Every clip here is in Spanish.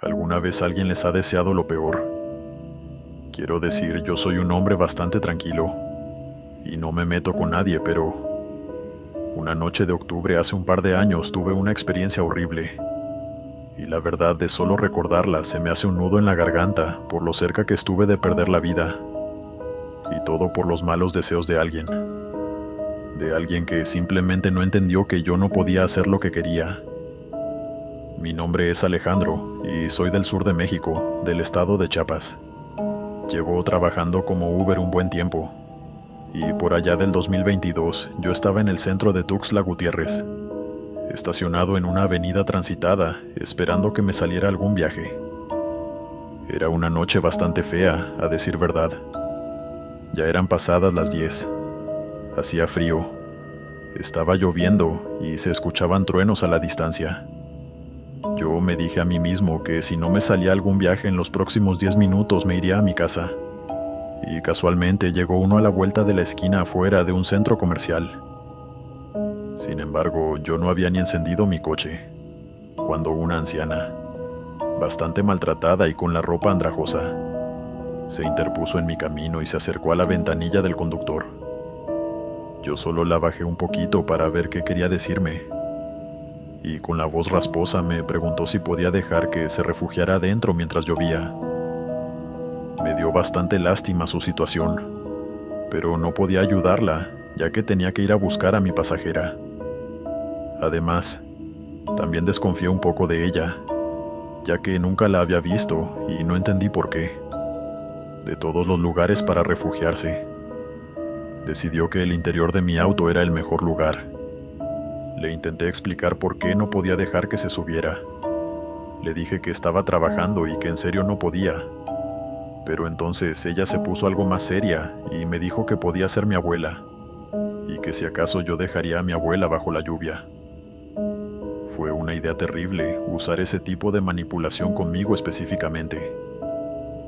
¿Alguna vez alguien les ha deseado lo peor? Quiero decir, yo soy un hombre bastante tranquilo y no me meto con nadie, pero una noche de octubre hace un par de años tuve una experiencia horrible y la verdad de solo recordarla se me hace un nudo en la garganta por lo cerca que estuve de perder la vida y todo por los malos deseos de alguien que simplemente no entendió que yo no podía hacer lo que quería. Mi nombre es Alejandro y soy del sur de México, del estado de Chiapas. Llevo trabajando como Uber un buen tiempo y por allá del 2022 yo estaba en el centro de Tuxtla Gutiérrez, estacionado en una avenida transitada, esperando que me saliera algún viaje. Era una noche bastante fea, a decir verdad. Ya eran pasadas las 10. Hacía frío. Estaba lloviendo y se escuchaban truenos a la distancia. Yo me dije a mí mismo que si no me salía algún viaje en los próximos 10 minutos me iría a mi casa. Y casualmente llegó uno a la vuelta de la esquina afuera de un centro comercial. Sin embargo, yo no había ni encendido mi coche, cuando una anciana, bastante maltratada y con la ropa andrajosa, se interpuso en mi camino y se acercó a la ventanilla del conductor. Yo solo la bajé un poquito para ver qué quería decirme, y con la voz rasposa me preguntó si podía dejar que se refugiara adentro mientras llovía. Me dio bastante lástima su situación, pero no podía ayudarla, ya que tenía que ir a buscar a mi pasajera. Además, también desconfié un poco de ella, ya que nunca la había visto y no entendí por qué. De todos los lugares para refugiarse, decidió que el interior de mi auto era el mejor lugar. Le intenté explicar por qué no podía dejar que se subiera. Le dije que estaba trabajando y que en serio no podía. Pero entonces ella se puso algo más seria y me dijo que podía ser mi abuela, y que si acaso yo dejaría a mi abuela bajo la lluvia. Fue una idea terrible usar ese tipo de manipulación conmigo específicamente,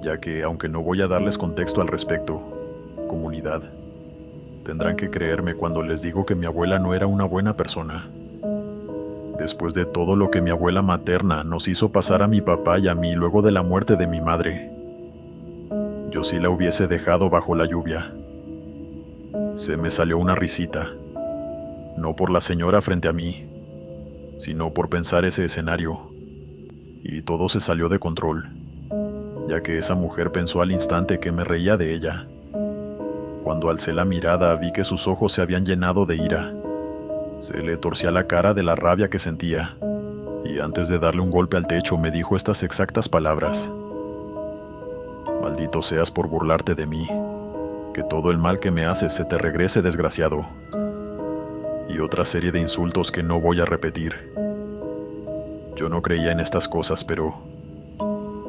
ya que aunque no voy a darles contexto al respecto, comunidad, tendrán que creerme cuando les digo que mi abuela no era una buena persona. Después de todo lo que mi abuela materna nos hizo pasar a mi papá y a mí luego de la muerte de mi madre, yo sí la hubiese dejado bajo la lluvia. Se me salió una risita, no por la señora frente a mí, sino por pensar ese escenario, y todo se salió de control, ya que esa mujer pensó al instante que me reía de ella. Cuando alcé la mirada vi que sus ojos se habían llenado de ira. Se le torcía la cara de la rabia que sentía, y antes de darle un golpe al techo me dijo estas exactas palabras: «Maldito seas por burlarte de mí, que todo el mal que me haces se te regrese, desgraciado». Y otra serie de insultos que no voy a repetir. Yo no creía en estas cosas, pero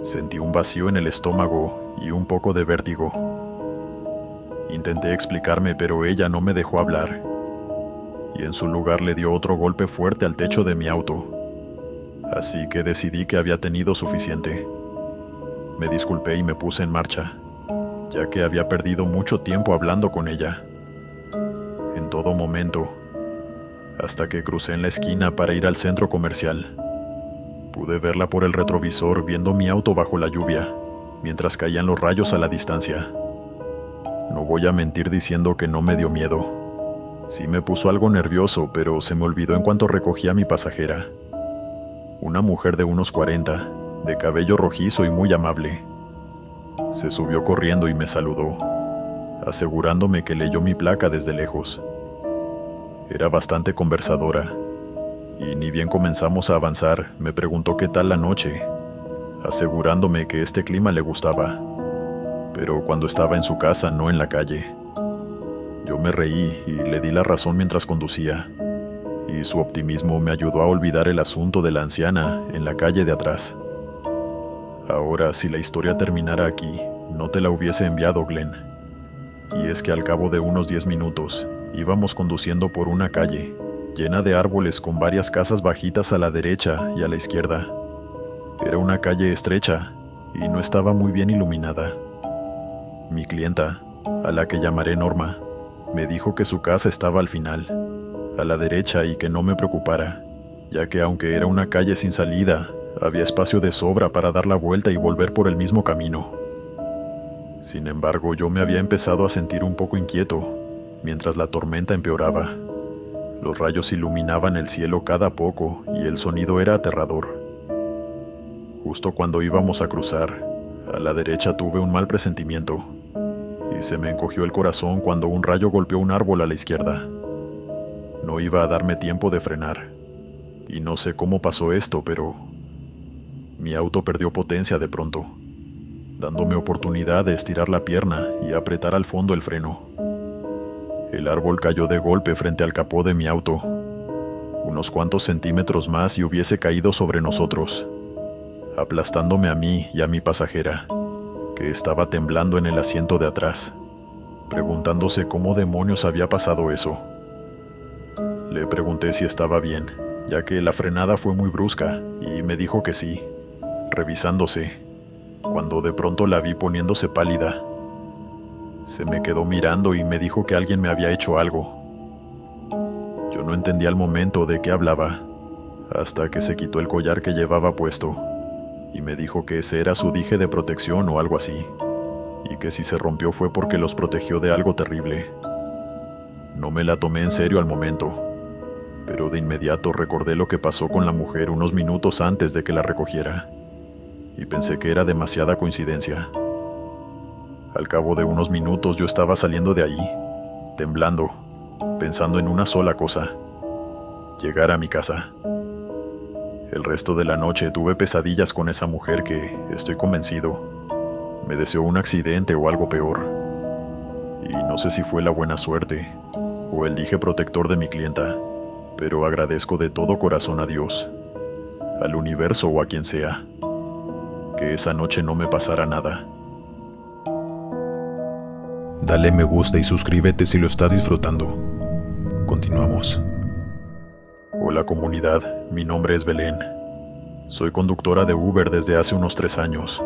sentí un vacío en el estómago y un poco de vértigo. Intenté explicarme, pero ella no me dejó hablar, y en su lugar le dio otro golpe fuerte al techo de mi auto. Así que decidí que había tenido suficiente. Me disculpé y me puse en marcha, ya que había perdido mucho tiempo hablando con ella. En todo momento, hasta que crucé en la esquina para ir al centro comercial. Pude verla por el retrovisor viendo mi auto bajo la lluvia, mientras caían los rayos a la distancia. No voy a mentir diciendo que no me dio miedo. Sí me puso algo nervioso, pero se me olvidó en cuanto recogí a mi pasajera. Una mujer de unos 40, de cabello rojizo y muy amable. Se subió corriendo y me saludó, asegurándome que leyó mi placa desde lejos. Era bastante conversadora, y ni bien comenzamos a avanzar, me preguntó qué tal la noche, asegurándome que este clima le gustaba, pero cuando estaba en su casa, no en la calle. Yo me reí y le di la razón mientras conducía, y su optimismo me ayudó a olvidar el asunto de la anciana en la calle de atrás. Ahora, si la historia terminara aquí, no te la hubiese enviado, Glenn. Y es que al cabo de unos 10 minutos, íbamos conduciendo por una calle, llena de árboles con varias casas bajitas a la derecha y a la izquierda. Era una calle estrecha, y no estaba muy bien iluminada. Mi clienta, a la que llamaré Norma, me dijo que su casa estaba al final, a la derecha, y que no me preocupara, ya que aunque era una calle sin salida, Había espacio de sobra para dar la vuelta y volver por el mismo camino. Sin embargo, yo me había empezado a sentir un poco inquieto, mientras la tormenta empeoraba. Los rayos iluminaban el cielo cada poco y el sonido era aterrador. Justo cuando íbamos a cruzar, a la derecha tuve un mal presentimiento, y se me encogió el corazón cuando un rayo golpeó un árbol a la izquierda. No iba a darme tiempo de frenar, y no sé cómo pasó esto, pero mi auto perdió potencia de pronto, dándome oportunidad de estirar la pierna y apretar al fondo el freno. El árbol cayó de golpe frente al capó de mi auto. Unos cuantos centímetros más y hubiese caído sobre nosotros, aplastándome a mí y a mi pasajera, que estaba temblando en el asiento de atrás, preguntándose cómo demonios había pasado eso. Le pregunté si estaba bien, ya que la frenada fue muy brusca, y me dijo que sí, revisándose, cuando de pronto la vi poniéndose pálida. Se me quedó mirando y me dijo que alguien me había hecho algo. Yo no entendía al momento de qué hablaba, hasta que se quitó el collar que llevaba puesto, y me dijo que ese era su dije de protección o algo así, y que si se rompió fue porque los protegió de algo terrible. No me la tomé en serio al momento, pero de inmediato recordé lo que pasó con la mujer unos minutos antes de que la recogiera, y pensé que era demasiada coincidencia. Al cabo de unos minutos yo estaba saliendo de allí, temblando, pensando en una sola cosa: llegar a mi casa. El resto de la noche tuve pesadillas con esa mujer que, estoy convencido, me deseó un accidente o algo peor. Y no sé si fue la buena suerte o el dije protector de mi clienta, pero agradezco de todo corazón a Dios, al universo o a quien sea, que esa noche no me pasara nada. Dale me gusta y suscríbete si lo estás disfrutando. Continuamos. Hola comunidad, mi nombre es Belén. Soy conductora de Uber desde hace unos 3 años.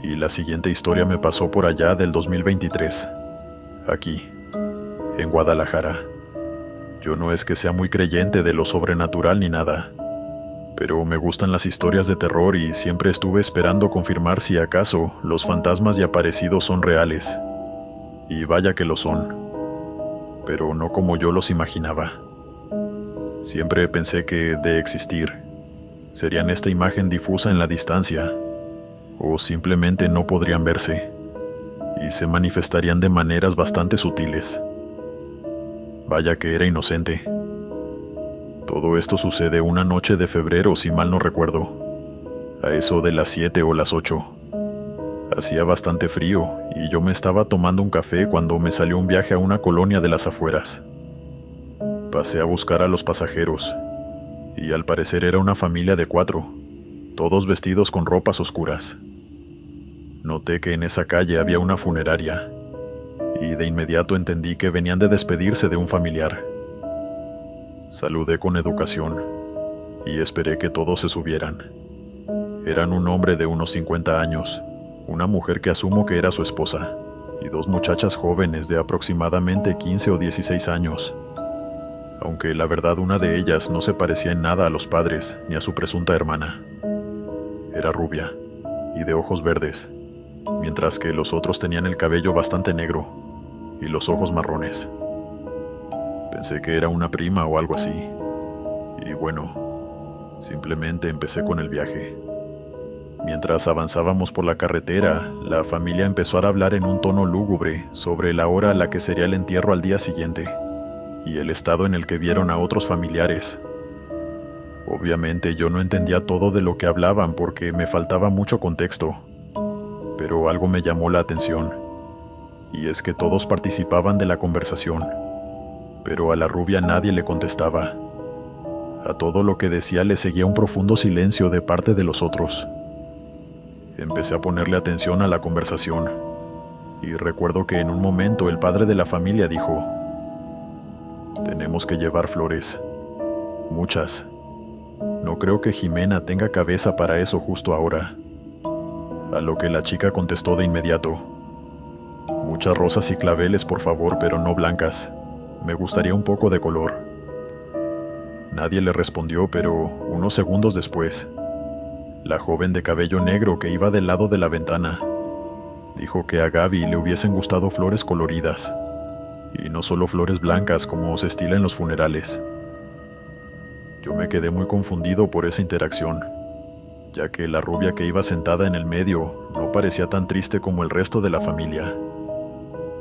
Y la siguiente historia me pasó por allá del 2023. Aquí, en Guadalajara. Yo no es que sea muy creyente de lo sobrenatural ni nada, pero me gustan las historias de terror y siempre estuve esperando confirmar si acaso los fantasmas y aparecidos son reales. Y vaya que lo son, pero no como yo los imaginaba. Siempre pensé que, de existir, serían esta imagen difusa en la distancia, o simplemente no podrían verse, y se manifestarían de maneras bastante sutiles. Vaya que era inocente. Todo esto sucede una noche de febrero, si mal no recuerdo, a eso de las 7 o las 8. Hacía bastante frío, y yo me estaba tomando un café cuando me salió un viaje a una colonia de las afueras. Pasé a buscar a los pasajeros, y al parecer era una familia de 4, todos vestidos con ropas oscuras. Noté que en esa calle había una funeraria, y de inmediato entendí que venían de despedirse de un familiar. Saludé con educación, y esperé que todos se subieran. Eran un hombre de unos 50 años, una mujer que asumo que era su esposa, y 2 muchachas jóvenes de aproximadamente 15 o 16 años. Aunque la verdad una de ellas no se parecía en nada a los padres ni a su presunta hermana. Era rubia y de ojos verdes, mientras que los otros tenían el cabello bastante negro y los ojos marrones. Pensé que era una prima o algo así, y bueno, simplemente empecé con el viaje. Mientras avanzábamos por la carretera, la familia empezó a hablar en un tono lúgubre sobre la hora a la que sería el entierro al día siguiente, y el estado en el que vieron a otros familiares. Obviamente yo no entendía todo de lo que hablaban porque me faltaba mucho contexto, pero algo me llamó la atención, y es que todos participaban de la conversación, pero a la rubia nadie le contestaba. A todo lo que decía le seguía un profundo silencio de parte de los otros. Empecé a ponerle atención a la conversación, y recuerdo que en un momento el padre de la familia dijo: «Tenemos que llevar flores. Muchas. No creo que Jimena tenga cabeza para eso justo ahora». A lo que la chica contestó de inmediato: «Muchas rosas y claveles, por favor, pero no blancas. Me gustaría un poco de color». Nadie le respondió, pero unos segundos después, la joven de cabello negro que iba del lado de la ventana. Dijo que a Gaby le hubiesen gustado flores coloridas, y no solo flores blancas como se estila en los funerales. Yo me quedé muy confundido por esa interacción, ya que la rubia que iba sentada en el medio no parecía tan triste como el resto de la familia,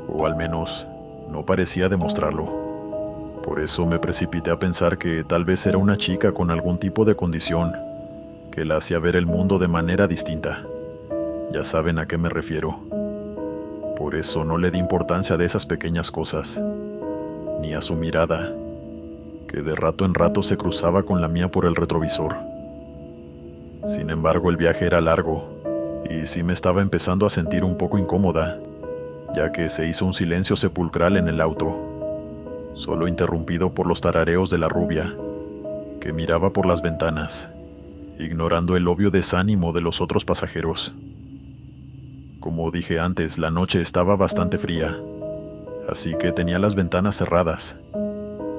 o al menos no parecía demostrarlo. Por eso me precipité a pensar que tal vez era una chica con algún tipo de condición que la hacía ver el mundo de manera distinta. Ya saben a qué me refiero. Por eso no le di importancia de esas pequeñas cosas, ni a su mirada, que de rato en rato se cruzaba con la mía por el retrovisor. Sin embargo, el viaje era largo, y sí me estaba empezando a sentir un poco incómoda, ya que se hizo un silencio sepulcral en el auto, solo interrumpido por los tarareos de la rubia, que miraba por las ventanas, ignorando el obvio desánimo de los otros pasajeros. Como dije antes, la noche estaba bastante fría, así que tenía las ventanas cerradas,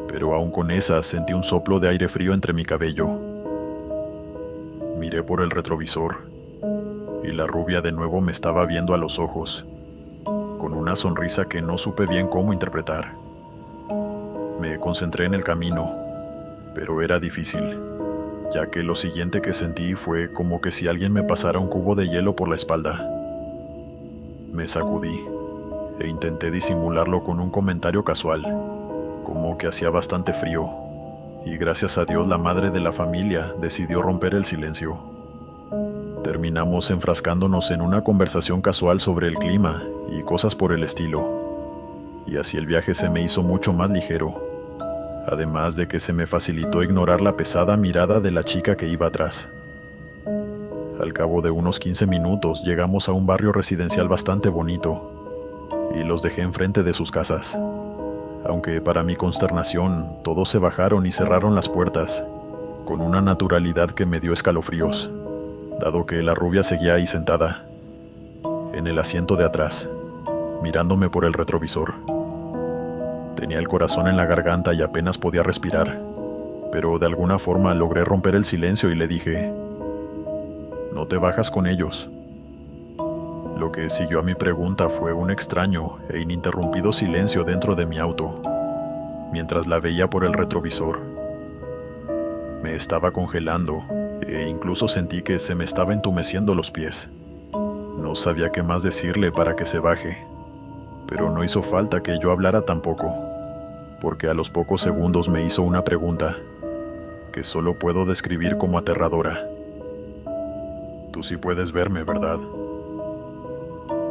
pero aún con esas sentí un soplo de aire frío entre mi cabello. Miré por el retrovisor, y la rubia de nuevo me estaba viendo a los ojos, con una sonrisa que no supe bien cómo interpretar. Me concentré en el camino, pero era difícil, ya que lo siguiente que sentí fue como que si alguien me pasara un cubo de hielo por la espalda. Me sacudí, e intenté disimularlo con un comentario casual, como que hacía bastante frío, y gracias a Dios la madre de la familia decidió romper el silencio. Terminamos enfrascándonos en una conversación casual sobre el clima y cosas por el estilo, y así el viaje se me hizo mucho más ligero, además de que se me facilitó ignorar la pesada mirada de la chica que iba atrás. Al cabo de unos 15 minutos llegamos a un barrio residencial bastante bonito, y los dejé enfrente de sus casas, aunque para mi consternación todos se bajaron y cerraron las puertas, con una naturalidad que me dio escalofríos, dado que la rubia seguía ahí sentada, en el asiento de atrás, mirándome por el retrovisor. Tenía el corazón en la garganta y apenas podía respirar, pero de alguna forma logré romper el silencio y le dije: «¿No te bajas con ellos?». Lo que siguió a mi pregunta fue un extraño e ininterrumpido silencio dentro de mi auto, mientras la veía por el retrovisor. Me estaba congelando, e incluso sentí que se me estaba entumeciendo los pies. No sabía qué más decirle para que se baje, pero no hizo falta que yo hablara tampoco, porque a los pocos segundos me hizo una pregunta, que solo puedo describir como aterradora. «Tú sí puedes verme, ¿verdad?».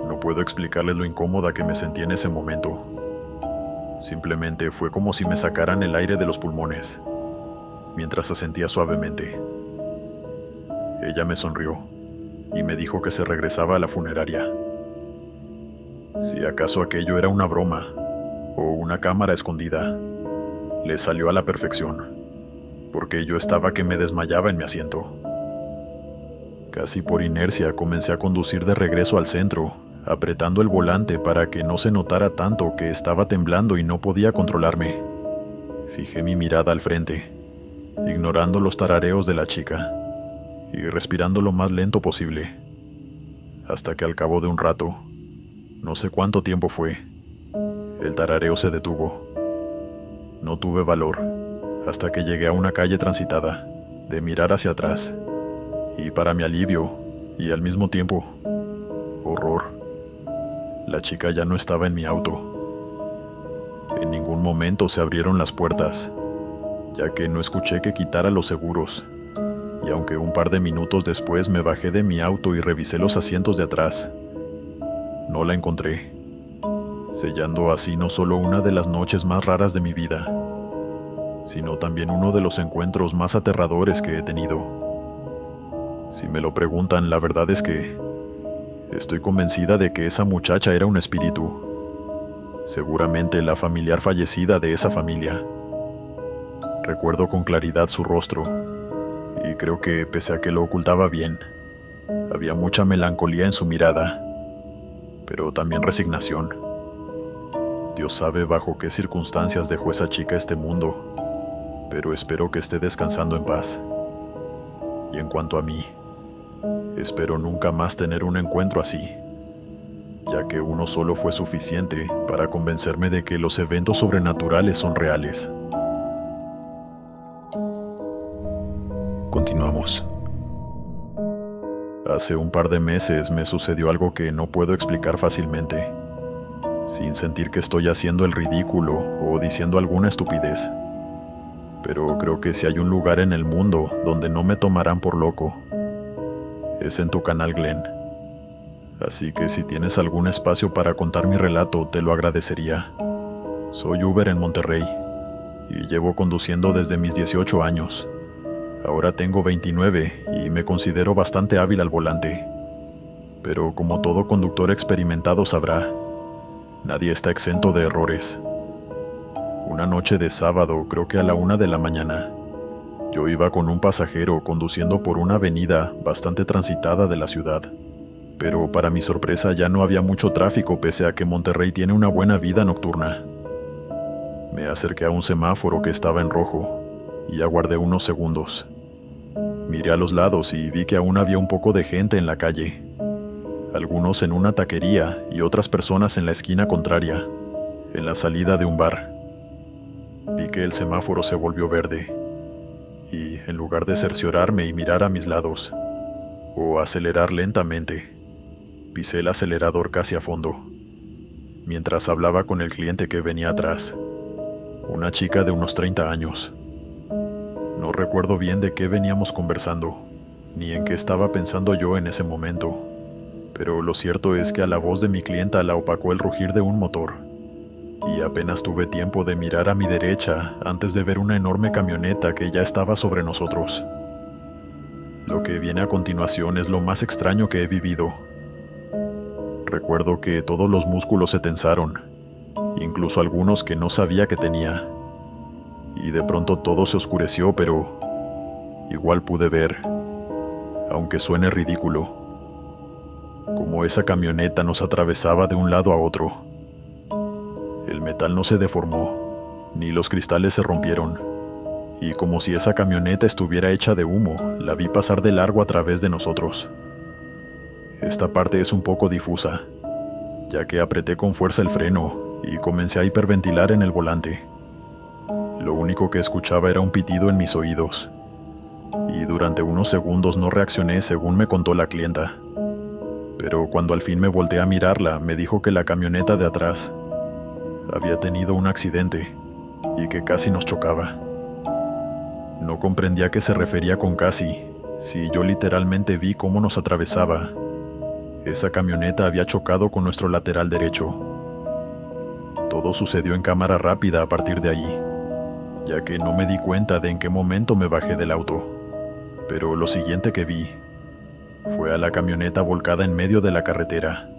No puedo explicarles lo incómoda que me sentí en ese momento. Simplemente fue como si me sacaran el aire de los pulmones, mientras asentía suavemente. Ella me sonrió y me dijo que se regresaba a la funeraria. Si acaso aquello era una broma o una cámara escondida, le salió a la perfección, porque yo estaba que me desmayaba en mi asiento. Casi por inercia comencé a conducir de regreso al centro, apretando el volante para que no se notara tanto que estaba temblando y no podía controlarme. Fijé mi mirada al frente, ignorando los tarareos de la chica, y respirando lo más lento posible, hasta que al cabo de un rato, no sé cuánto tiempo fue, el tarareo se detuvo. No tuve valor, hasta que llegué a una calle transitada, de mirar hacia atrás, y para mi alivio, y al mismo tiempo, horror, la chica ya no estaba en mi auto. En ningún momento se abrieron las puertas, ya que no escuché que quitara los seguros, y aunque un par de minutos después me bajé de mi auto y revisé los asientos de atrás, no la encontré, sellando así no solo una de las noches más raras de mi vida, sino también uno de los encuentros más aterradores que he tenido. Si me lo preguntan, la verdad es que estoy convencida de que esa muchacha era un espíritu, seguramente la familiar fallecida de esa familia. Recuerdo con claridad su rostro, y creo que pese a que lo ocultaba bien, había mucha melancolía en su mirada, pero también resignación. Dios sabe bajo qué circunstancias dejó esa chica este mundo, pero espero que esté descansando en paz. Y en cuanto a mí, Espero nunca más tener un encuentro así, ya que uno solo fue suficiente para convencerme de que los eventos sobrenaturales son reales. Continuamos. Hace un par de meses me sucedió algo que no puedo explicar fácilmente, sin sentir que estoy haciendo el ridículo o diciendo alguna estupidez. Pero creo que si hay un lugar en el mundo donde no me tomarán por loco, es en tu canal, Glenn. Así que si tienes algún espacio para contar mi relato, te lo agradecería. Soy Uber en Monterrey y llevo conduciendo desde mis 18 años. Ahora tengo 29 y me considero bastante hábil al volante. Pero como todo conductor experimentado sabrá, nadie está exento de errores. Una noche de sábado, creo que a la 1 de la mañana, yo iba con un pasajero conduciendo por una avenida bastante transitada de la ciudad. Pero para mi sorpresa ya no había mucho tráfico pese a que Monterrey tiene una buena vida nocturna. Me acerqué a un semáforo que estaba en rojo y aguardé unos segundos. Miré a los lados y vi que aún había un poco de gente en la calle. Algunos en una taquería y otras personas en la esquina contraria, en la salida de un bar. Vi que el semáforo se volvió verde y, en lugar de cerciorarme y mirar a mis lados, o acelerar lentamente, pisé el acelerador casi a fondo, mientras hablaba con el cliente que venía atrás, una chica de unos 30 años. No recuerdo bien de qué veníamos conversando, ni en qué estaba pensando yo en ese momento, pero lo cierto es que a la voz de mi clienta la opacó el rugir de un motor, y apenas tuve tiempo de mirar a mi derecha antes de ver una enorme camioneta que ya estaba sobre nosotros. Lo que viene a continuación es lo más extraño que he vivido. Recuerdo que todos los músculos se tensaron, incluso algunos que no sabía que tenía. Y de pronto todo se oscureció, pero igual pude ver, aunque suene ridículo, como esa camioneta nos atravesaba de un lado a otro. El metal no se deformó, ni los cristales se rompieron, y como si esa camioneta estuviera hecha de humo, la vi pasar de largo a través de nosotros. Esta parte es un poco difusa, ya que apreté con fuerza el freno y comencé a hiperventilar en el volante. Lo único que escuchaba era un pitido en mis oídos, y durante unos segundos no reaccioné según me contó la clienta. Pero cuando al fin me volteé a mirarla, me dijo que la camioneta de atrás había tenido un accidente y que casi nos chocaba. No comprendía a qué se refería con casi, si yo literalmente vi cómo nos atravesaba. Esa camioneta había chocado con nuestro lateral derecho. Todo sucedió en cámara rápida a partir de allí, ya que no me di cuenta de en qué momento me bajé del auto. Pero lo siguiente que vi fue a la camioneta volcada en medio de la carretera.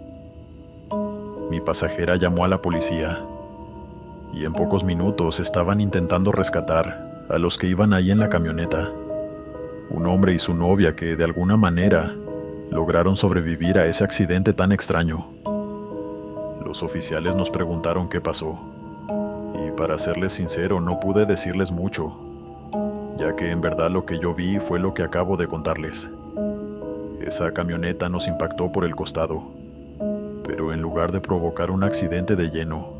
Mi pasajera llamó a la policía, y en pocos minutos estaban intentando rescatar a los que iban ahí en la camioneta. Un hombre y su novia que de alguna manera lograron sobrevivir a ese accidente tan extraño. Los oficiales nos preguntaron qué pasó, y para serles sincero no pude decirles mucho, ya que en verdad lo que yo vi fue lo que acabo de contarles. Esa camioneta nos impactó por el costado, pero en lugar de provocar un accidente de lleno,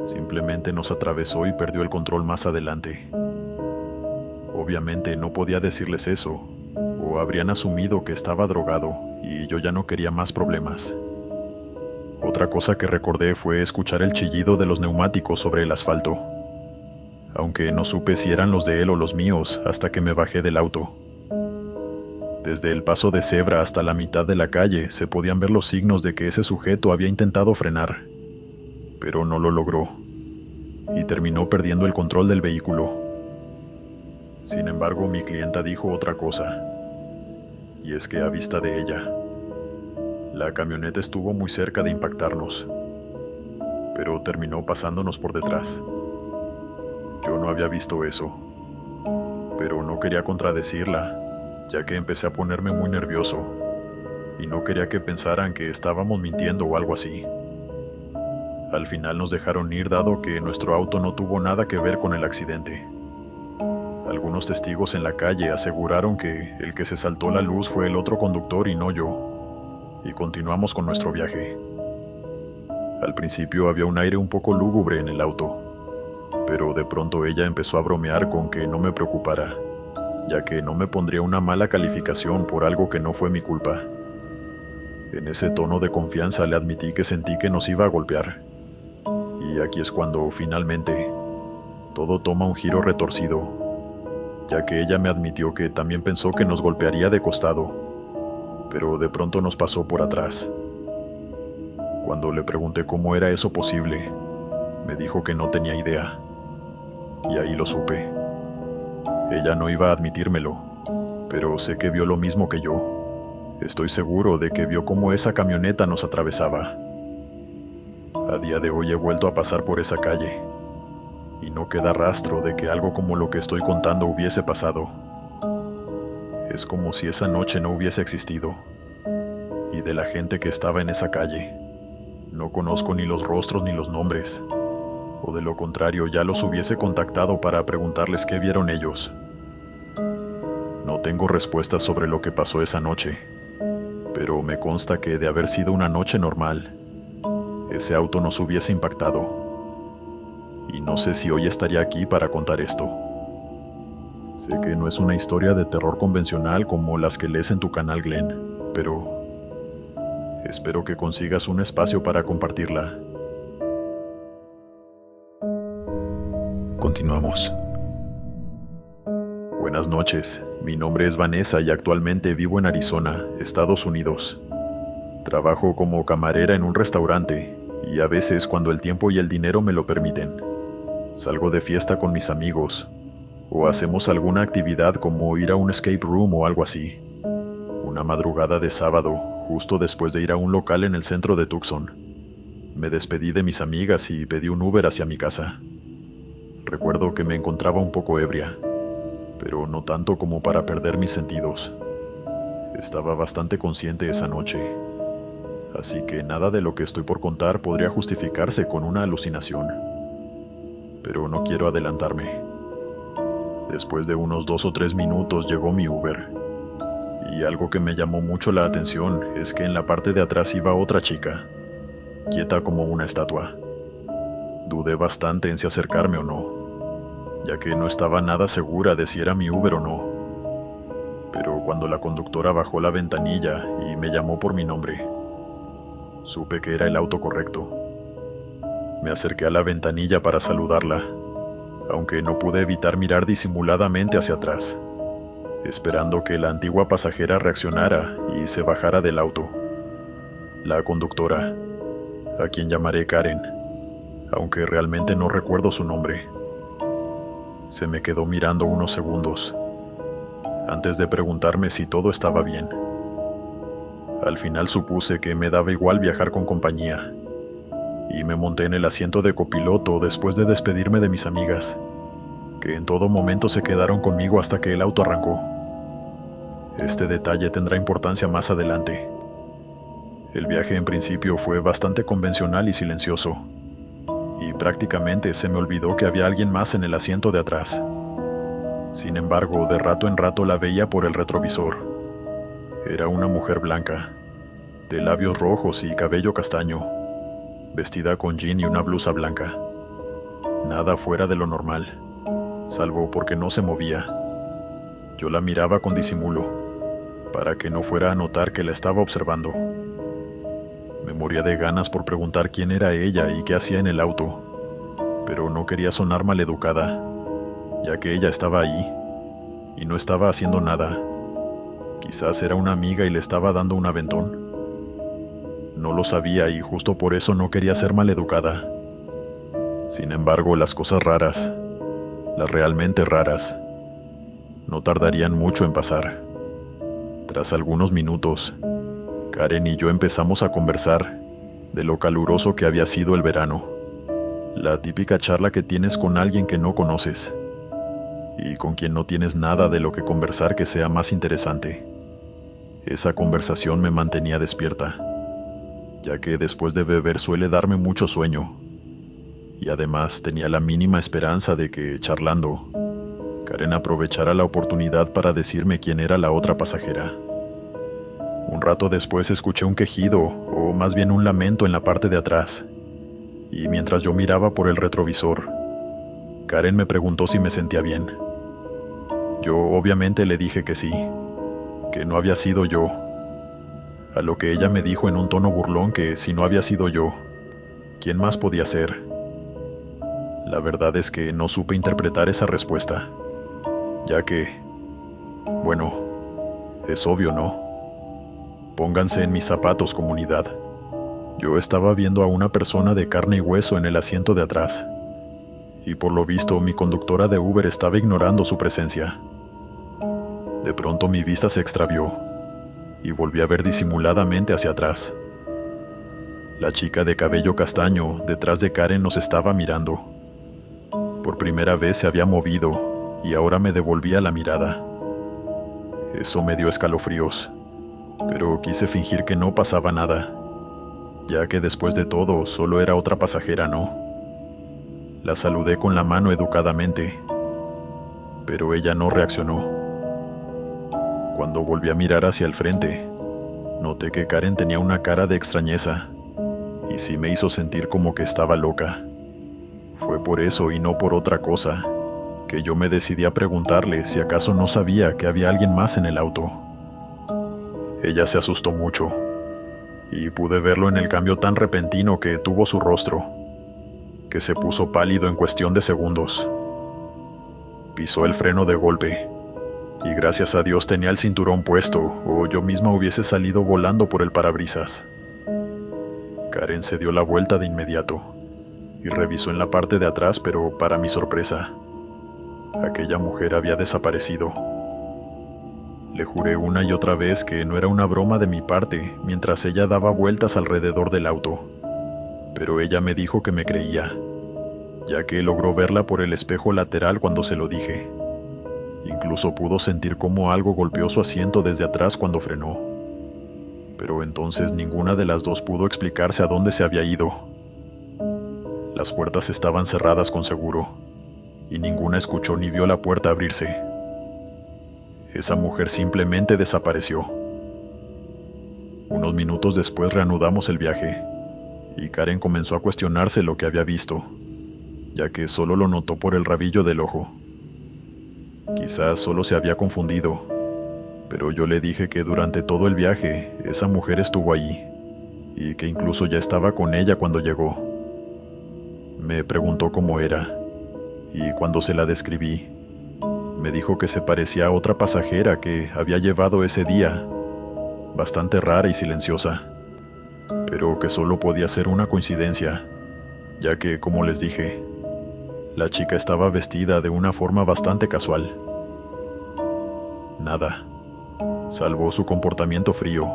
simplemente nos atravesó y perdió el control más adelante. Obviamente no podía decirles eso, o habrían asumido que estaba drogado y yo ya no quería más problemas. Otra cosa que recordé fue escuchar el chillido de los neumáticos sobre el asfalto, aunque no supe si eran los de él o los míos hasta que me bajé del auto. Desde el paso de cebra hasta la mitad de la calle se podían ver los signos de que ese sujeto había intentado frenar, pero no lo logró, y terminó perdiendo el control del vehículo. Sin embargo, mi clienta dijo otra cosa, y es que a vista de ella, la camioneta estuvo muy cerca de impactarnos, pero terminó pasándonos por detrás. Yo no había visto eso, pero no quería contradecirla, ya que empecé a ponerme muy nervioso, y no quería que pensaran que estábamos mintiendo o algo así. Al final nos dejaron ir dado que nuestro auto no tuvo nada que ver con el accidente. Algunos testigos en la calle aseguraron que el que se saltó la luz fue el otro conductor y no yo, y continuamos con nuestro viaje. Al principio había un aire un poco lúgubre en el auto, pero de pronto ella empezó a bromear con que no me preocupara, ya que no me pondría una mala calificación por algo que no fue mi culpa. En ese tono de confianza le admití que sentí que nos iba a golpear. Y aquí es cuando, finalmente, todo toma un giro retorcido, ya que ella me admitió que también pensó que nos golpearía de costado, pero de pronto nos pasó por atrás. Cuando le pregunté cómo era eso posible, me dijo que no tenía idea, y ahí lo supe. Ella no iba a admitírmelo, pero sé que vio lo mismo que yo. Estoy seguro de que vio cómo esa camioneta nos atravesaba. A día de hoy he vuelto a pasar por esa calle, y no queda rastro de que algo como lo que estoy contando hubiese pasado. Es como si esa noche no hubiese existido. Y de la gente que estaba en esa calle, no conozco ni los rostros ni los nombres, o de lo contrario ya los hubiese contactado para preguntarles qué vieron ellos. No tengo respuestas sobre lo que pasó esa noche, pero me consta que de haber sido una noche normal, ese auto nos hubiese impactado. Y no sé si hoy estaría aquí para contar esto. Sé que no es una historia de terror convencional como las que lees en tu canal, Glenn, pero espero que consigas un espacio para compartirla. Continuamos. Buenas noches, mi nombre es Vanessa y actualmente vivo en Arizona, Estados Unidos. Trabajo como camarera en un restaurante y a veces, cuando el tiempo y el dinero me lo permiten, salgo de fiesta con mis amigos o hacemos alguna actividad como ir a un escape room o algo así. Una madrugada de sábado, justo después de ir a un local en el centro de Tucson, me despedí de mis amigas y pedí un Uber hacia mi casa. Recuerdo que me encontraba un poco ebria, pero no tanto como para perder mis sentidos. Estaba bastante consciente esa noche, así que nada de lo que estoy por contar podría justificarse con una alucinación. Pero no quiero adelantarme. Después de unos 2 o 3 minutos llegó mi Uber, y algo que me llamó mucho la atención es que en la parte de atrás iba otra chica, quieta como una estatua. Dudé bastante en si acercarme o no, ya que no estaba nada segura de si era mi Uber o no. Pero cuando la conductora bajó la ventanilla y me llamó por mi nombre, supe que era el auto correcto. Me acerqué a la ventanilla para saludarla, aunque no pude evitar mirar disimuladamente hacia atrás, esperando que la antigua pasajera reaccionara y se bajara del auto. La conductora, a quien llamaré Karen, aunque realmente no recuerdo su nombre, se me quedó mirando unos segundos, antes de preguntarme si todo estaba bien. Al final supuse que me daba igual viajar con compañía, y me monté en el asiento de copiloto después de despedirme de mis amigas, que en todo momento se quedaron conmigo hasta que el auto arrancó. Este detalle tendrá importancia más adelante. El viaje en principio fue bastante convencional y silencioso, y prácticamente se me olvidó que había alguien más en el asiento de atrás. Sin embargo, de rato en rato la veía por el retrovisor. Era una mujer blanca, de labios rojos y cabello castaño, vestida con jean y una blusa blanca. Nada fuera de lo normal, salvo porque no se movía. Yo la miraba con disimulo, para que no fuera a notar que la estaba observando. Me moría de ganas por preguntar quién era ella y qué hacía en el auto, pero no quería sonar maleducada, ya que ella estaba ahí, y no estaba haciendo nada. Quizás era una amiga y le estaba dando un aventón. No lo sabía y justo por eso no quería ser maleducada. Sin embargo, las cosas raras, las realmente raras, no tardarían mucho en pasar. Tras algunos minutos, Karen y yo empezamos a conversar de lo caluroso que había sido el verano. La típica charla que tienes con alguien que no conoces y con quien no tienes nada de lo que conversar que sea más interesante. Esa conversación me mantenía despierta, ya que después de beber suele darme mucho sueño, y además tenía la mínima esperanza de que, charlando, Karen aprovechara la oportunidad para decirme quién era la otra pasajera. Un rato después escuché un quejido, o más bien un lamento en la parte de atrás, y mientras yo miraba por el retrovisor, Karen me preguntó si me sentía bien. Yo obviamente le dije que sí, que no había sido yo, a lo que ella me dijo en un tono burlón que si no había sido yo, ¿quién más podía ser? La verdad es que no supe interpretar esa respuesta, ya que, bueno, es obvio, ¿no? Pónganse en mis zapatos, comunidad. Yo estaba viendo a una persona de carne y hueso en el asiento de atrás, y por lo visto mi conductora de Uber estaba ignorando su presencia. De pronto mi vista se extravió, y volví a ver disimuladamente hacia atrás. La chica de cabello castaño detrás de Karen nos estaba mirando. Por primera vez se había movido, y ahora me devolvía la mirada. Eso me dio escalofríos, pero quise fingir que no pasaba nada, ya que después de todo solo era otra pasajera, ¿no? La saludé con la mano educadamente, pero ella no reaccionó. Cuando volví a mirar hacia el frente, noté que Karen tenía una cara de extrañeza, y sí me hizo sentir como que estaba loca. Fue por eso y no por otra cosa, que yo me decidí a preguntarle si acaso no sabía que había alguien más en el auto. Ella se asustó mucho, y pude verlo en el cambio tan repentino que tuvo su rostro, que se puso pálido en cuestión de segundos. Pisó el freno de golpe, y gracias a Dios tenía el cinturón puesto, o yo misma hubiese salido volando por el parabrisas. Karen se dio la vuelta de inmediato, y revisó en la parte de atrás, pero para mi sorpresa, aquella mujer había desaparecido. Le juré una y otra vez que no era una broma de mi parte mientras ella daba vueltas alrededor del auto, pero ella me dijo que me creía, ya que logró verla por el espejo lateral cuando se lo dije. Incluso pudo sentir cómo algo golpeó su asiento desde atrás cuando frenó. Pero entonces ninguna de las dos pudo explicarse a dónde se había ido. Las puertas estaban cerradas con seguro, y ninguna escuchó ni vio la puerta abrirse. Esa mujer simplemente desapareció. Unos minutos después reanudamos el viaje, y Karen comenzó a cuestionarse lo que había visto, ya que solo lo notó por el rabillo del ojo. Quizás solo se había confundido, pero yo le dije que durante todo el viaje esa mujer estuvo allí, y que incluso ya estaba con ella cuando llegó. Me preguntó cómo era, y cuando se la describí, me dijo que se parecía a otra pasajera que había llevado ese día, bastante rara y silenciosa, pero que solo podía ser una coincidencia, ya que, como les dije, la chica estaba vestida de una forma bastante casual. Nada, salvo su comportamiento frío,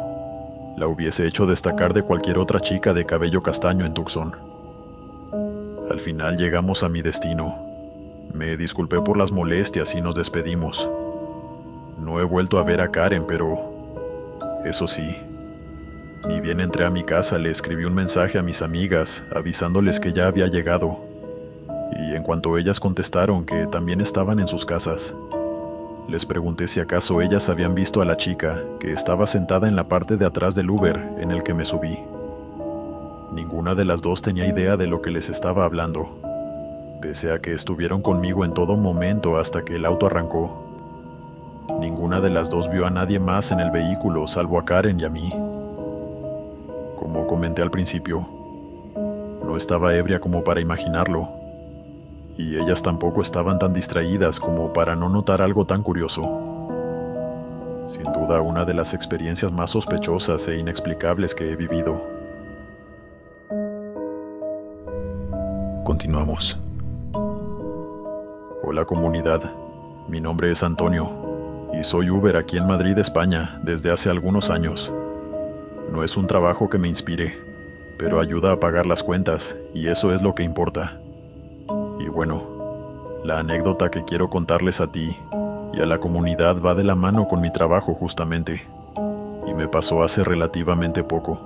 la hubiese hecho destacar de cualquier otra chica de cabello castaño en Tucson. Al final llegamos a mi destino. Me disculpé por las molestias y nos despedimos. No he vuelto a ver a Karen, pero eso sí, ni bien entré a mi casa le escribí un mensaje a mis amigas avisándoles que ya había llegado, y en cuanto ellas contestaron que también estaban en sus casas, les pregunté si acaso ellas habían visto a la chica que estaba sentada en la parte de atrás del Uber en el que me subí. Ninguna de las dos tenía idea de lo que les estaba hablando, pese a que estuvieron conmigo en todo momento hasta que el auto arrancó. Ninguna de las dos vio a nadie más en el vehículo salvo a Karen y a mí. Como comenté al principio, no estaba ebria como para imaginarlo, y ellas tampoco estaban tan distraídas como para no notar algo tan curioso. Sin duda, una de las experiencias más sospechosas e inexplicables que he vivido. Continuamos. Hola comunidad, mi nombre es Antonio, y soy Uber aquí en Madrid, España, desde hace algunos años. No es un trabajo que me inspire, pero ayuda a pagar las cuentas, y eso es lo que importa. Y bueno, la anécdota que quiero contarles a ti y a la comunidad va de la mano con mi trabajo justamente, y me pasó hace relativamente poco,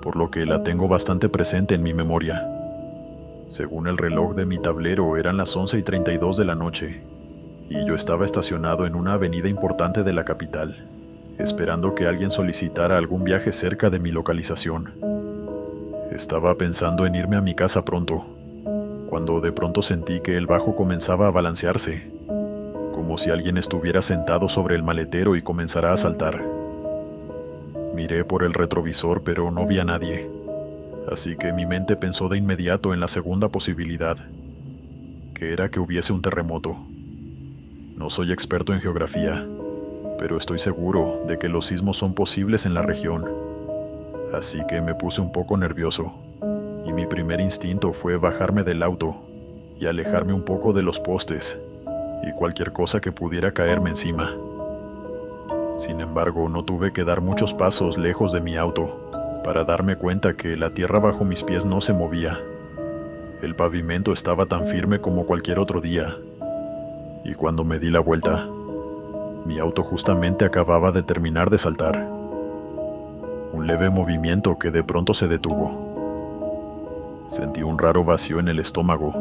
por lo que la tengo bastante presente en mi memoria. Según el reloj de mi tablero eran las 11:32 de la noche, y yo estaba estacionado en una avenida importante de la capital, esperando que alguien solicitara algún viaje cerca de mi localización. Estaba pensando en irme a mi casa pronto, cuando de pronto sentí que el bajo comenzaba a balancearse, como si alguien estuviera sentado sobre el maletero y comenzara a saltar. Miré por el retrovisor, pero no vi a nadie, así que mi mente pensó de inmediato en la segunda posibilidad, que era que hubiese un terremoto. No soy experto en geografía, pero estoy seguro de que los sismos son posibles en la región, así que me puse un poco nervioso, y mi primer instinto fue bajarme del auto y alejarme un poco de los postes y cualquier cosa que pudiera caerme encima. Sin embargo, no tuve que dar muchos pasos lejos de mi auto para darme cuenta que la tierra bajo mis pies no se movía. El pavimento estaba tan firme como cualquier otro día, y cuando me di la vuelta, mi auto justamente acababa de terminar de saltar. Un leve movimiento que de pronto se detuvo. Sentí un raro vacío en el estómago,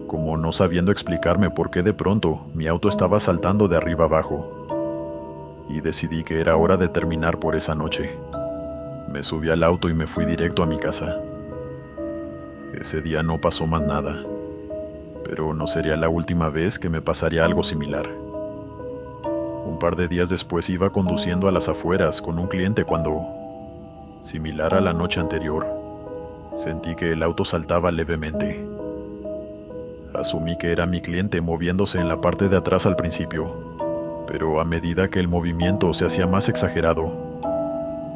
como no sabiendo explicarme por qué de pronto mi auto estaba saltando de arriba abajo, y decidí que era hora de terminar por esa noche. Me subí al auto y me fui directo a mi casa. Ese día no pasó más nada, pero no sería la última vez que me pasaría algo similar. Un par de días después iba conduciendo a las afueras con un cliente cuando, similar a la noche anterior, sentí que el auto saltaba levemente. Asumí que era mi cliente moviéndose en la parte de atrás al principio, pero a medida que el movimiento se hacía más exagerado,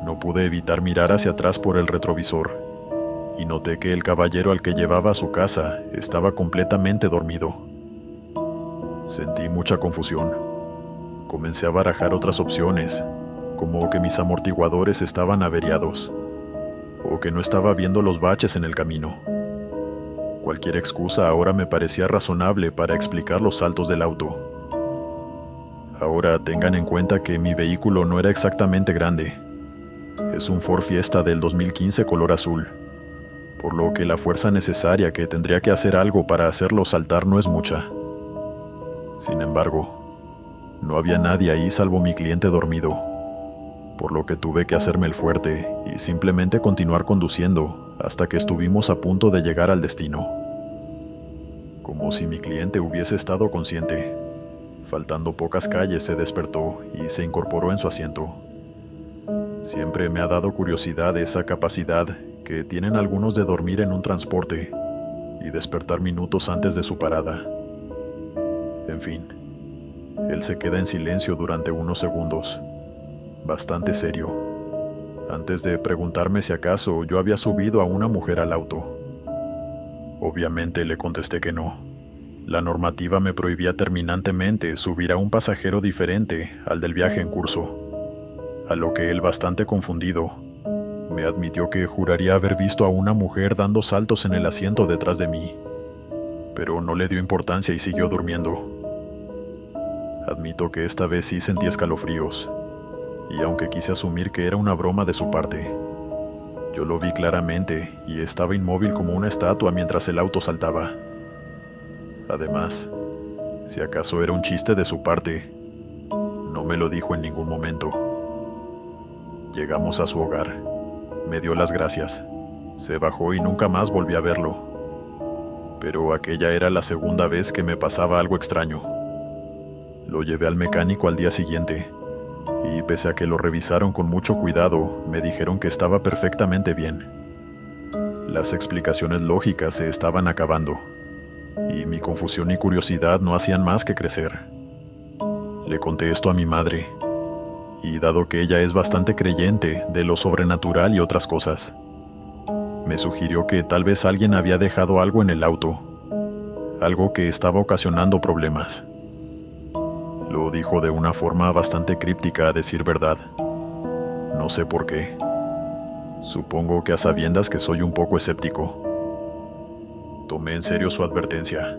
no pude evitar mirar hacia atrás por el retrovisor, y noté que el caballero al que llevaba a su casa estaba completamente dormido. Sentí mucha confusión. Comencé a barajar otras opciones, como que mis amortiguadores estaban averiados, o que no estaba viendo los baches en el camino. Cualquier excusa ahora me parecía razonable para explicar los saltos del auto. Ahora tengan en cuenta que mi vehículo no era exactamente grande. Es un Ford Fiesta del 2015 color azul, por lo que la fuerza necesaria que tendría que hacer algo para hacerlo saltar no es mucha. Sin embargo, no había nadie ahí salvo mi cliente dormido, por lo que tuve que hacerme el fuerte y simplemente continuar conduciendo hasta que estuvimos a punto de llegar al destino. Como si mi cliente hubiese estado consciente, faltando pocas calles se despertó y se incorporó en su asiento. Siempre me ha dado curiosidad esa capacidad que tienen algunos de dormir en un transporte y despertar minutos antes de su parada. En fin, él se queda en silencio durante unos segundos, bastante serio, antes de preguntarme si acaso yo había subido a una mujer al auto. Obviamente le contesté que no. La normativa me prohibía terminantemente subir a un pasajero diferente al del viaje en curso, a lo que él, bastante confundido, me admitió que juraría haber visto a una mujer dando saltos en el asiento detrás de mí, pero no le dio importancia y siguió durmiendo. Admito que esta vez sí sentí escalofríos, y aunque quise asumir que era una broma de su parte, yo lo vi claramente y estaba inmóvil como una estatua mientras el auto saltaba. Además, si acaso era un chiste de su parte, no me lo dijo en ningún momento. Llegamos a su hogar. Me dio las gracias. Se bajó y nunca más volví a verlo. Pero aquella era la segunda vez que me pasaba algo extraño. Lo llevé al mecánico al día siguiente, y pese a que lo revisaron con mucho cuidado, me dijeron que estaba perfectamente bien. Las explicaciones lógicas se estaban acabando, y mi confusión y curiosidad no hacían más que crecer. Le conté esto a mi madre, y dado que ella es bastante creyente de lo sobrenatural y otras cosas, me sugirió que tal vez alguien había dejado algo en el auto, algo que estaba ocasionando problemas. Lo dijo de una forma bastante críptica, a decir verdad. No sé por qué. Supongo que a sabiendas que soy un poco escéptico. Tomé en serio su advertencia,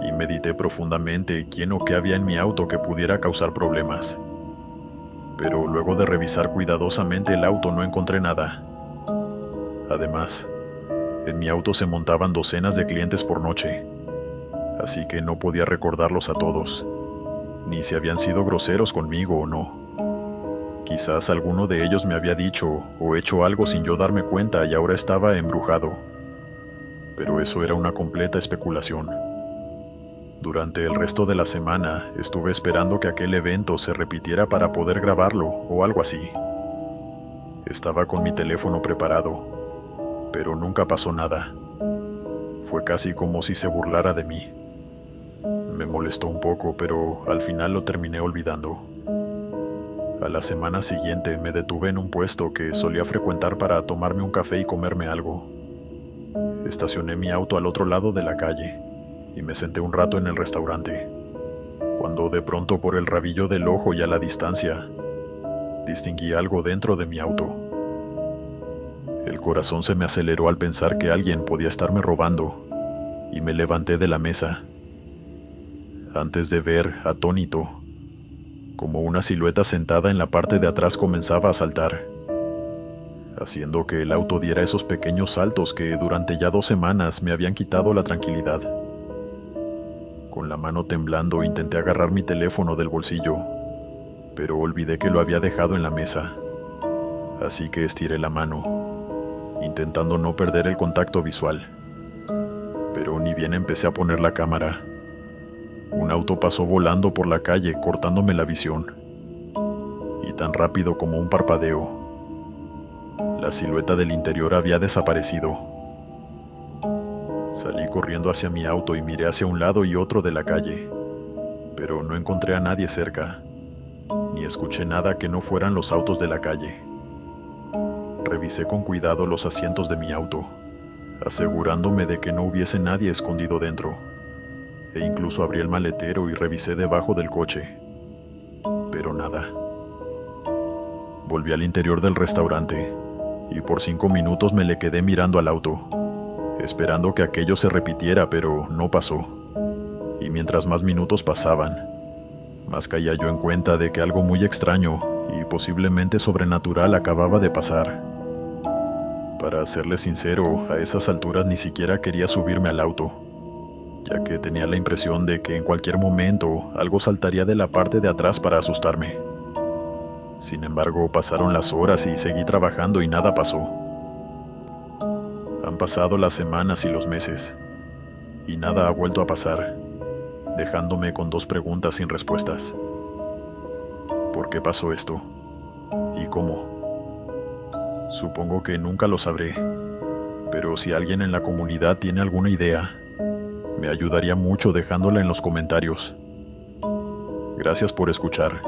y medité profundamente quién o qué había en mi auto que pudiera causar problemas. Pero luego de revisar cuidadosamente el auto no encontré nada. Además, en mi auto se montaban docenas de clientes por noche, así que no podía recordarlos a todos. ni si habían sido groseros conmigo o no. Quizás alguno de ellos me había dicho o hecho algo sin yo darme cuenta y ahora estaba embrujado. Pero eso era una completa especulación. Durante el resto de la semana estuve esperando que aquel evento se repitiera para poder grabarlo o algo así. Estaba con mi teléfono preparado, pero nunca pasó nada. Fue casi como si se burlara de mí. Me molestó un poco, pero al final lo terminé olvidando. A la semana siguiente me detuve en un puesto que solía frecuentar para tomarme un café y comerme algo. Estacioné mi auto al otro lado de la calle y me senté un rato en el restaurante, cuando de pronto por el rabillo del ojo y a la distancia, distinguí algo dentro de mi auto. El corazón se me aceleró al pensar que alguien podía estarme robando y me levanté de la mesa, antes de ver, atónito, como una silueta sentada en la parte de atrás comenzaba a saltar, haciendo que el auto diera esos pequeños saltos que durante ya 2 semanas me habían quitado la tranquilidad. Con la mano temblando intenté agarrar mi teléfono del bolsillo, pero olvidé que lo había dejado en la mesa, así que estiré la mano, intentando no perder el contacto visual. Pero ni bien empecé a poner la cámara, un auto pasó volando por la calle cortándome la visión, y tan rápido como un parpadeo, la silueta del interior había desaparecido. Salí corriendo hacia mi auto y miré hacia un lado y otro de la calle, pero no encontré a nadie cerca, ni escuché nada que no fueran los autos de la calle. Revisé con cuidado los asientos de mi auto, asegurándome de que no hubiese nadie escondido dentro, e incluso abrí el maletero y revisé debajo del coche, pero nada. Volví al interior del restaurante, y por 5 minutos me le quedé mirando al auto, esperando que aquello se repitiera, pero no pasó. Y mientras más minutos pasaban, más caía yo en cuenta de que algo muy extraño y posiblemente sobrenatural acababa de pasar. Para serle sincero, a esas alturas ni siquiera quería subirme al auto, ya que tenía la impresión de que en cualquier momento algo saltaría de la parte de atrás para asustarme. Sin embargo, pasaron las horas y seguí trabajando y nada pasó. Han pasado las semanas y los meses, y nada ha vuelto a pasar, dejándome con 2 preguntas sin respuestas. ¿Por qué pasó esto? ¿Y cómo? Supongo que nunca lo sabré, pero si alguien en la comunidad tiene alguna idea, me ayudaría mucho dejándola en los comentarios. Gracias por escuchar.